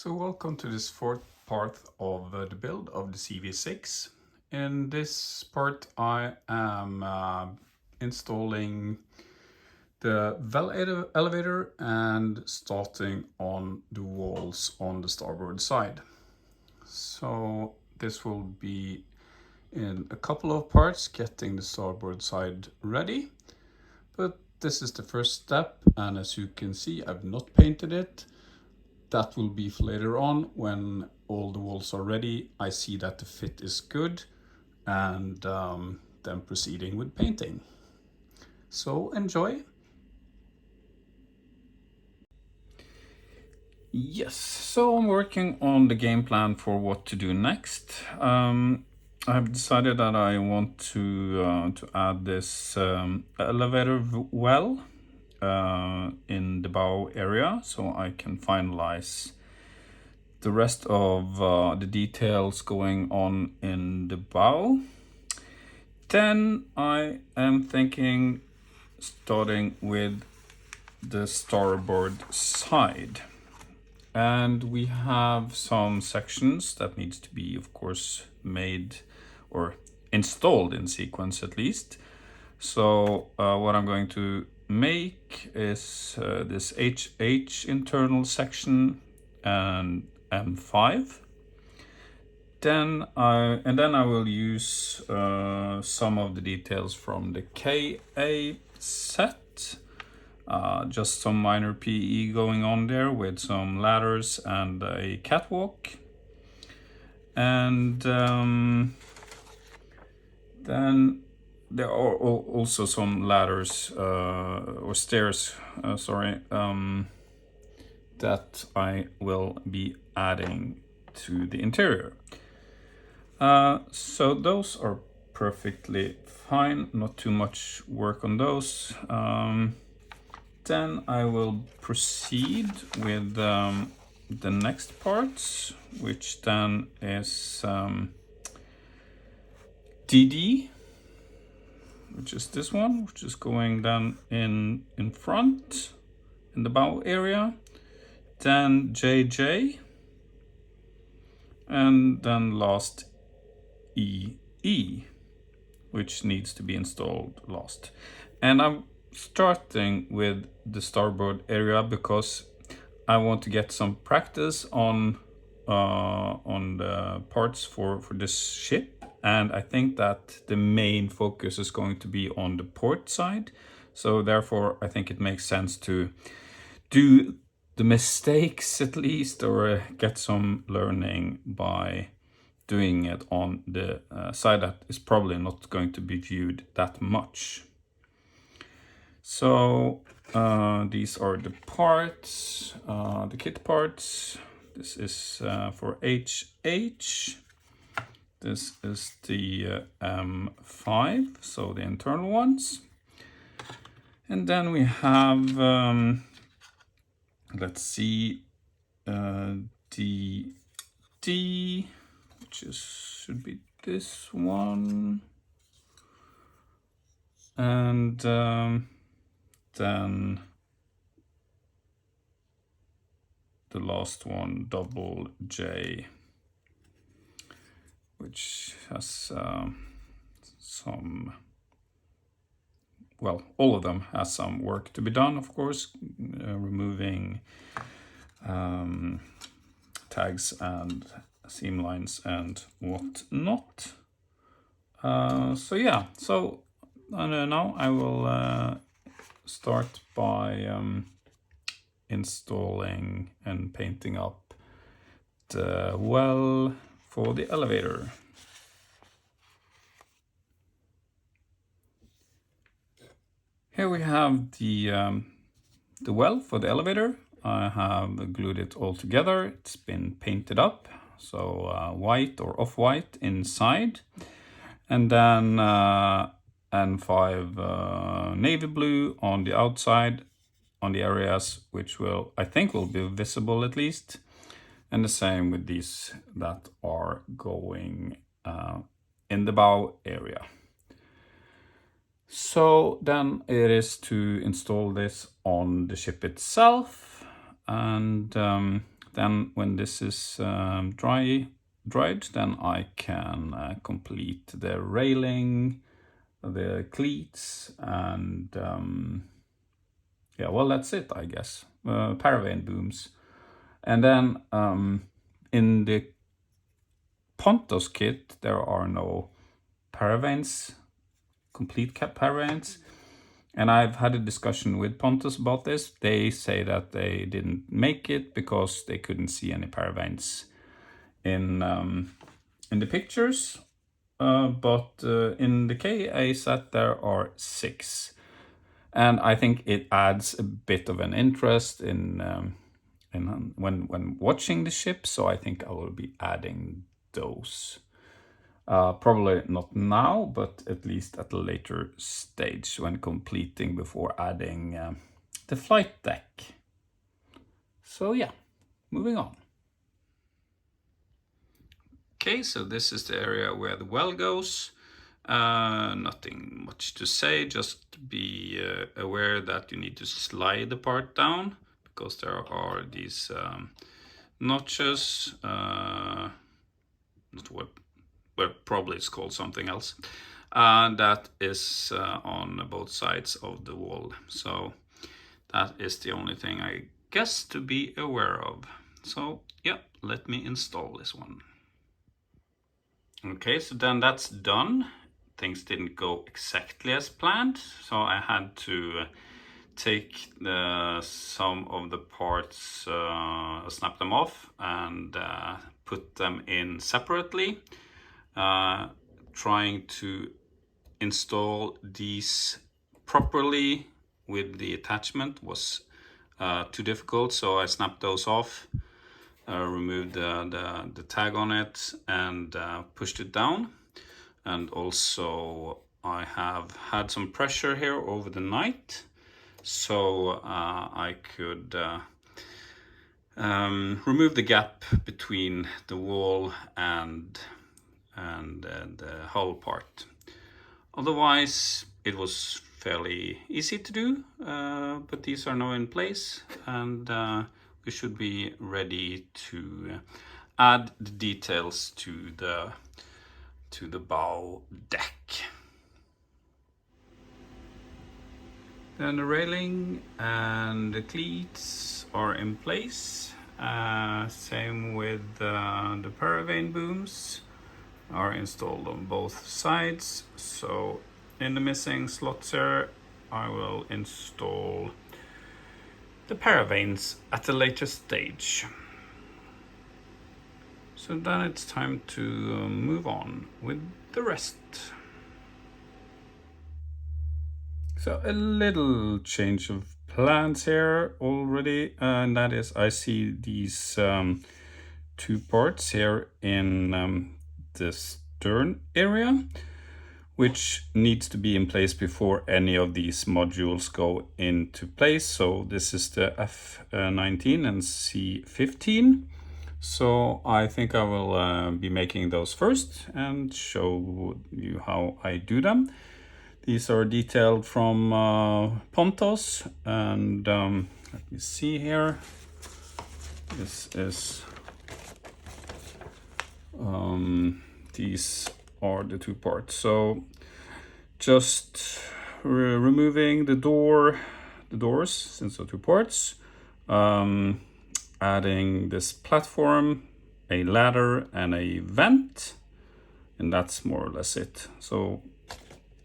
So welcome to this fourth part of the build of the CV-6. In this part I am installing the elevator and starting on the walls on the starboard side. So this will be in a couple of parts, getting the starboard side ready. But this is the first step, and as you can see, I've not painted it. That will be later on when all the walls are ready. I see that the fit is good, and then proceeding with painting. So enjoy. Yes, so I'm working on the game plan for what to do next. I've decided that I want to add this elevator well in the bow area, so I can finalize the rest of the details going on in the bow. Then I am thinking starting with the starboard side. And we have some sections that needs to be, of course, made or installed in sequence at least. So what I'm going to make is this HH internal section and M5. Then I will use some of the details from the KA set. Just some minor PE going on there with some ladders and a catwalk. And then there are also some ladders or stairs, that I will be adding to the interior. So those are perfectly fine, not too much work on those. Then I will proceed with the next parts, which then is DD, which is this one, which is going down in front in the bow area. Then JJ, and then last EE, which needs to be installed last. And I'm starting with the starboard area because I want to get some practice on the parts for this ship, and I think that the main focus is going to be on the port side. So therefore I think it makes sense to do the mistakes at least, or get some learning by doing it on the side that is probably not going to be viewed that much. So these are the parts, the kit parts. This is for HH. This is the M5, so the internal ones. And then we have, let's see, DD, which should be this one. And then the last one, double J, which has some, well, all of them has some work to be done, of course, removing tags and seam lines and whatnot. So yeah, so now I will start by installing and painting up the well for the elevator. Here we have the well for the elevator. I have glued it all together. It's been painted up, so white or off-white inside, and then N5 navy blue on the outside, on the areas which I think will be visible at least, and the same with these that are going in the bow area. So then it is to install this on the ship itself, and Then when this is dried, then I can complete the railing, the cleats, and yeah, well, that's it, I guess. Paravane booms. And then in the Pontos kit, there are no paravanes, complete cap paravanes. And I've had a discussion with Pontos about this. They say that they didn't make it because they couldn't see any paravanes in the pictures. But in the KA set, there are 6. And I think it adds a bit of an interest in when watching the ship. So I think I will be adding those. Probably not now, but at least at a later stage when completing, before adding the flight deck. So yeah, moving on. Okay, so this is the area where the well goes. Nothing much to say, just be aware that you need to slide the part down, because there are these notches, not what, well, probably it's called something else, that is on both sides of the wall. So that is the only thing, I guess, to be aware of. So yeah, let me install this one. Okay, so then that's done. Things didn't go exactly as planned, so I had to take some of the parts, snap them off, and put them in separately. Trying to install these properly with the attachment was too difficult, so I snapped those off, removed the tag on it, and pushed it down. And also I have had some pressure here over the night, so I could remove the gap between the wall and the hull part. Otherwise it was fairly easy to do, but these are now in place, and we should be ready to add the details to the bow deck. Then the railing and the cleats are in place. Same with the paravane booms are installed on both sides. So in the missing slots here, I will install the paravanes at a later stage. So then it's time to move on with the rest. So a little change of plans here already, and that is I see these 2 parts here in the stern area, which needs to be in place before any of these modules go into place. So this is the F19 and C15. So I think I will be making those first and show you how I do them. These are detailed from Pontos, and let me see here. This is these are the 2 parts. So just removing the doors, since they're 2 parts, adding this platform, a ladder, and a vent, and that's more or less it. So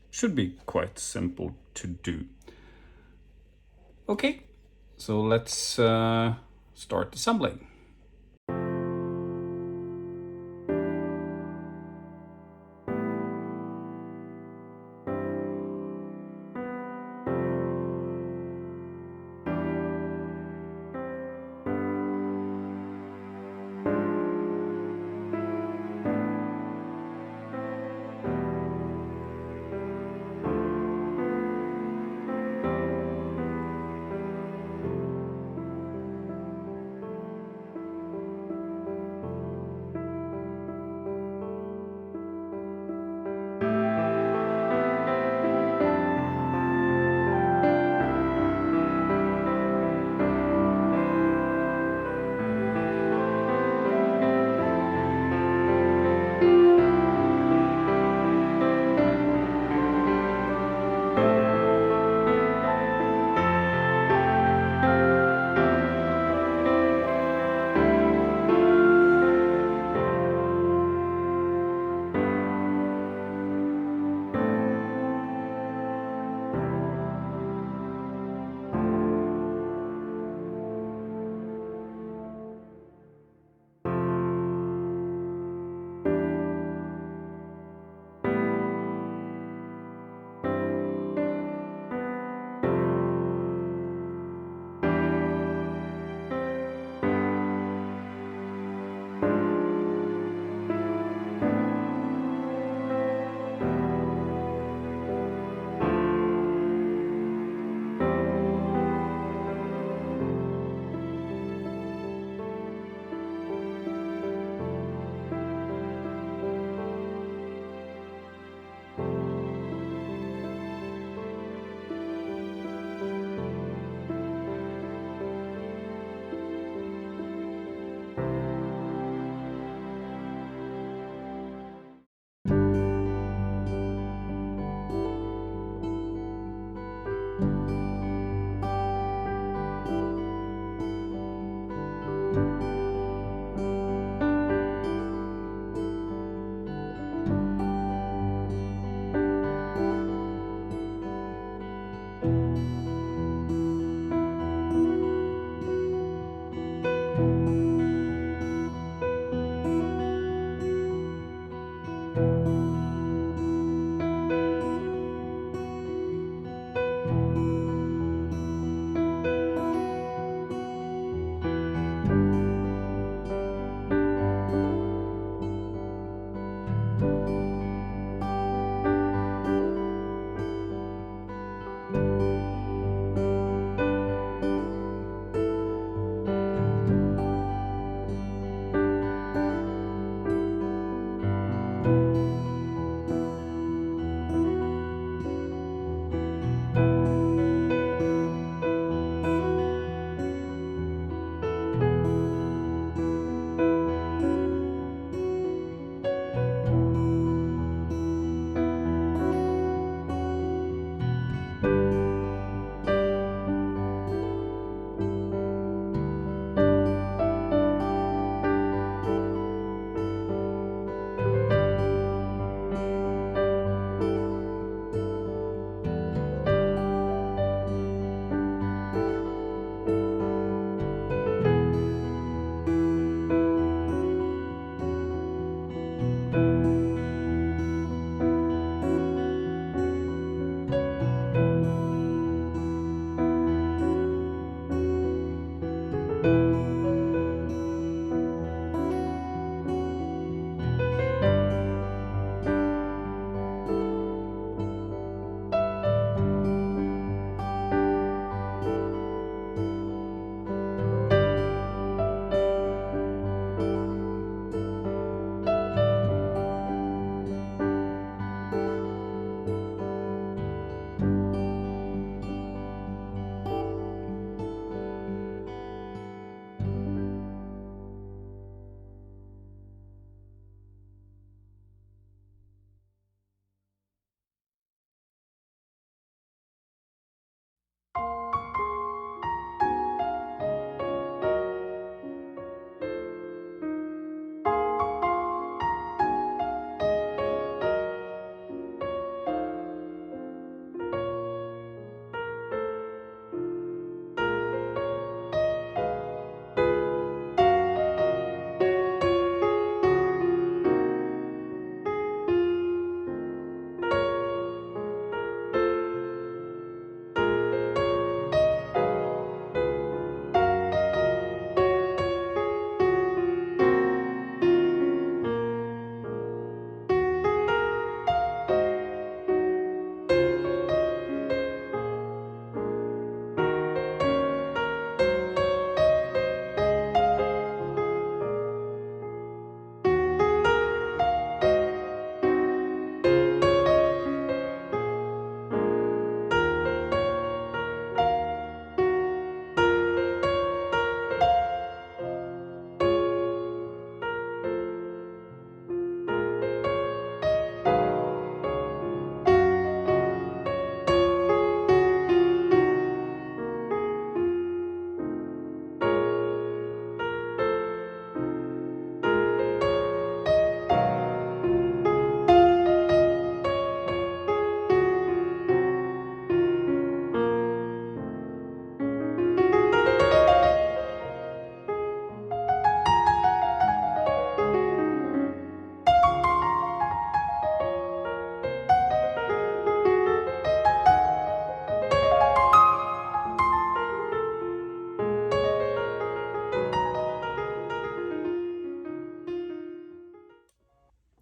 should be quite simple to do. Okay, so let's start assembling.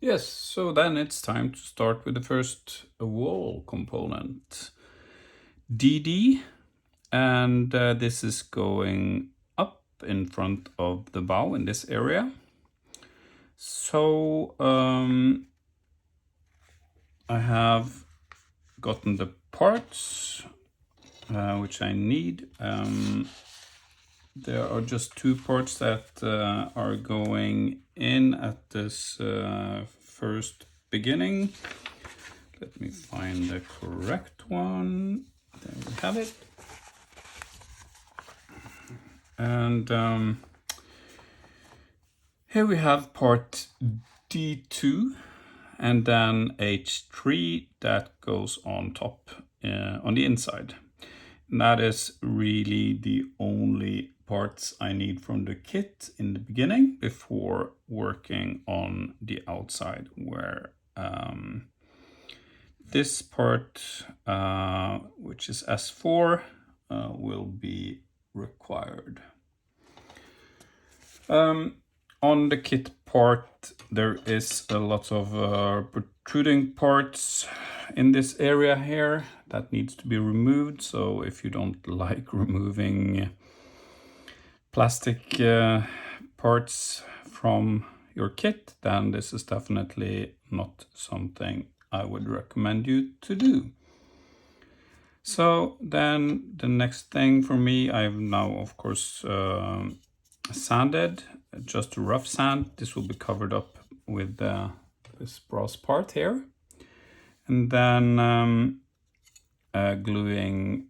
Yes, so then it's time to start with the first wall component, DD, and this is going up in front of the bow in this area. So I have gotten the parts which I need. There are just two parts that are going in at this first beginning. Let me find the correct one. There we have it. And here we have part D2 and then H3 that goes on top on the inside. And that is really the only parts I need from the kit in the beginning before working on the outside, where this part, which is S4, will be required. On the kit part, there is a lot of protruding parts in this area here that needs to be removed. So if you don't like removing plastic parts from your kit, then this is definitely not something I would recommend you to do. So then the next thing for me, I've now of course sanded, just a rough sand. This will be covered up with this brass part here, and then gluing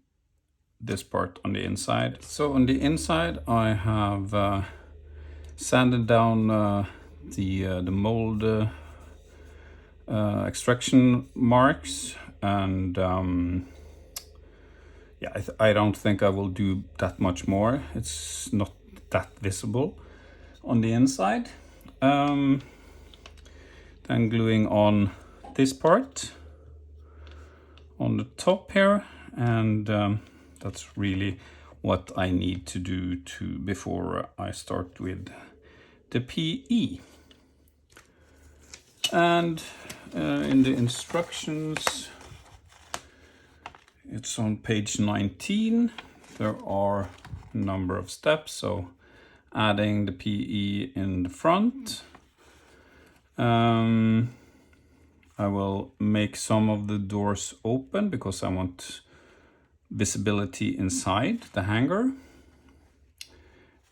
this part on the inside. So on the inside I have sanded down the mold extraction marks, and yeah, I don't think I will do that much more. It's not that visible on the inside. Then gluing on this part on the top here, and that's really what I need to do before I start with the PE. And in the instructions, it's on page 19. There are a number of steps. So adding the PE in the front. I will make some of the doors open because I want visibility inside the hanger.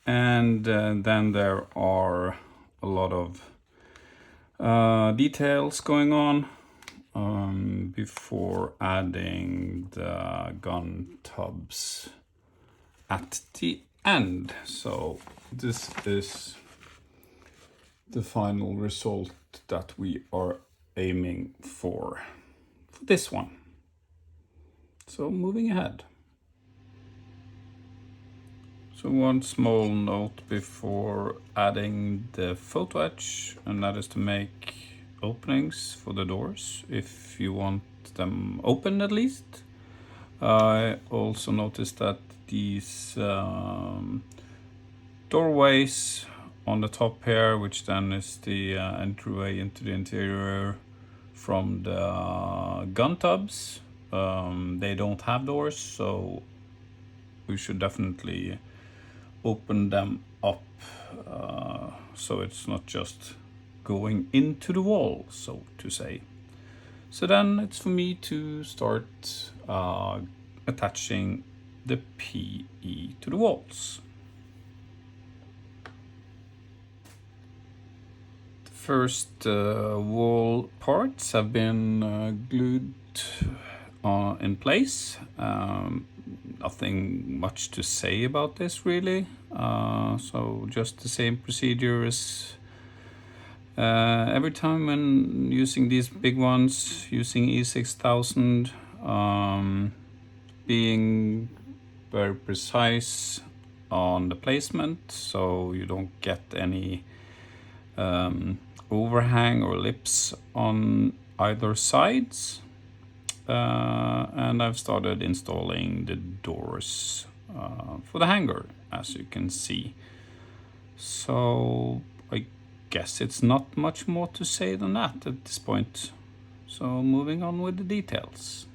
And then there are a lot of details going on before adding the gun tubs at the end. So this is the final result that we are aiming for this one. So moving ahead. So one small note before adding the photo etch, and that is to make openings for the doors if you want them open at least. I also noticed that these doorways on the top here, which then is the entryway into the interior from the gun tubs, they don't have doors, so we should definitely open them up so it's not just going into the wall, so to say. So then it's for me to start attaching the PE to the walls. The first wall parts have been glued in place. Nothing much to say about this really. So just the same procedure as every time when using these big ones, using E6000, being very precise on the placement so you don't get any overhang or lips on either sides. And I've started installing the doors for the hanger, as you can see. So I guess it's not much more to say than that at this point. So moving on with the details.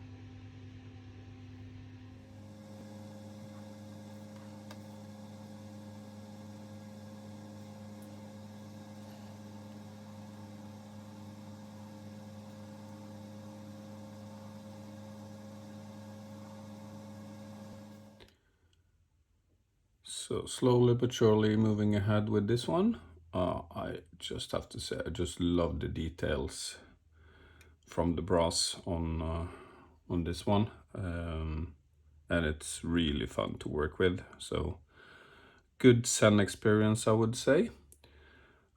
So slowly but surely moving ahead with this one. I just have to say I just love the details from the brass on this one, and it's really fun to work with. So good Zen experience, I would say.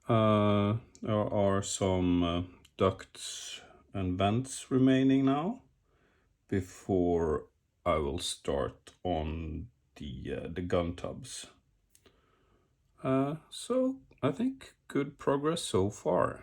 There are some ducts and vents remaining now before I will start on the gun tubs. So I think good progress so far.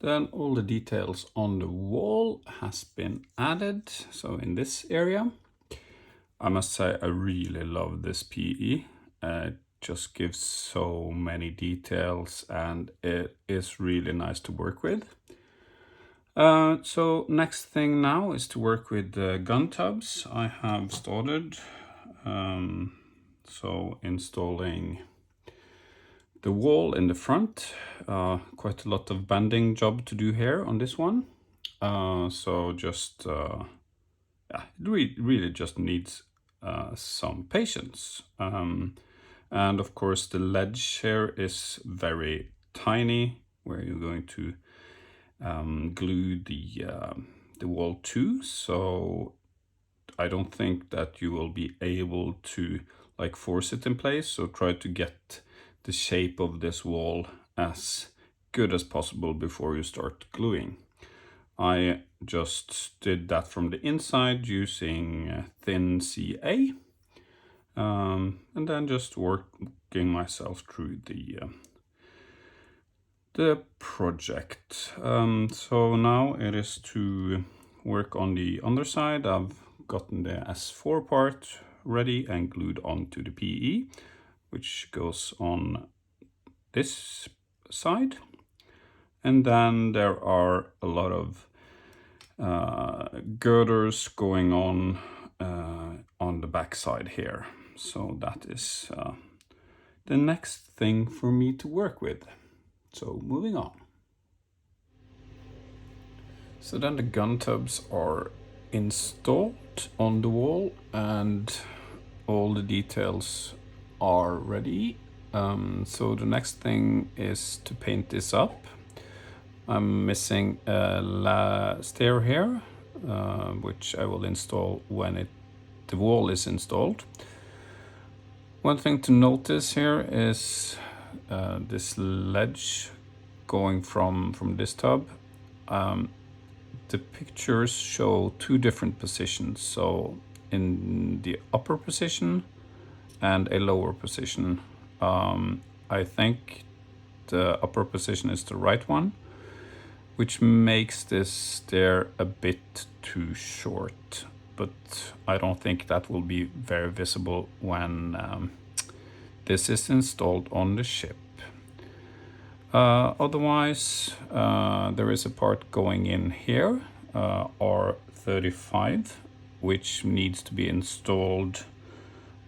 Then all the details on the wall has been added. So in this area, I must say I really love this PE. It just gives so many details and it is really nice to work with. So next thing now is to work with the gun tubs. I have started so installing the wall in the front. Quite a lot of bending job to do here on this one. So just yeah, it really just needs some patience. And of course the ledge here is very tiny where you're going to glue the wall to, so I don't think that you will be able to like force it in place. So try to get the shape of this wall as good as possible before you start gluing. I just did that from the inside using thin CA, and then just working myself through the project. So now it is to work on the underside. I've gotten the S4 part ready and glued onto the PE, which goes on this side. And then there are a lot of girders going on the back side here. So that is the next thing for me to work with. So moving on. So then the gun tubs are installed on the wall and all the details are ready. So the next thing is to paint this up. I'm missing a stair here, which I will install when the wall is installed. One thing to notice here is this ledge going from this tub. The pictures show two different positions, so in the upper position and a lower position. I think the upper position is the right one, which makes this stair a bit too short, but I don't think that will be very visible when this is installed on the ship. Otherwise, there is a part going in here, R35, which needs to be installed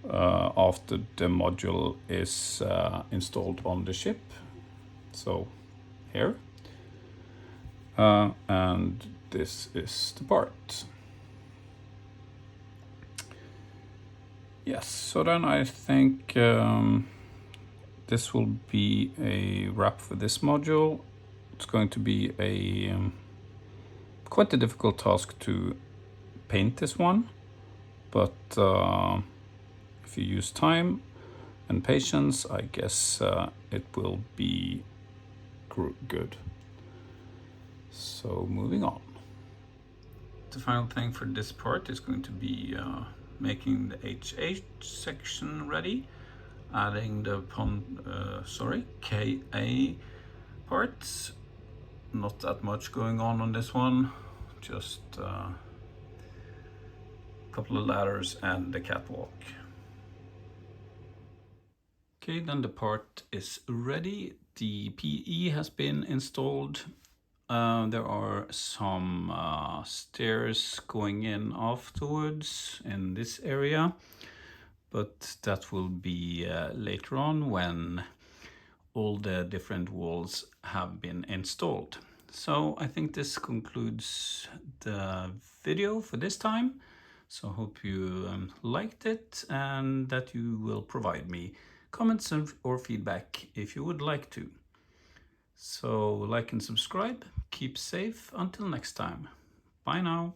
after the module is installed on the ship. So here. And this is the part. Yes, so then I think this will be a wrap for this module. It's going to be a quite a difficult task to paint this one, but if you use time and patience, I guess it will be good. So moving on. The final thing for this part is going to be making the HH section ready, adding the KA parts. Not that much going on this one, just a couple of ladders and the catwalk. Okay, then the part is ready. The PE has been installed. There are some stairs going in afterwards in this area, but that will be later on when all the different walls have been installed. So I think this concludes the video for this time. So I hope you liked it and that you will provide me comments or feedback if you would like to. So like and subscribe, keep safe until next time. Bye now.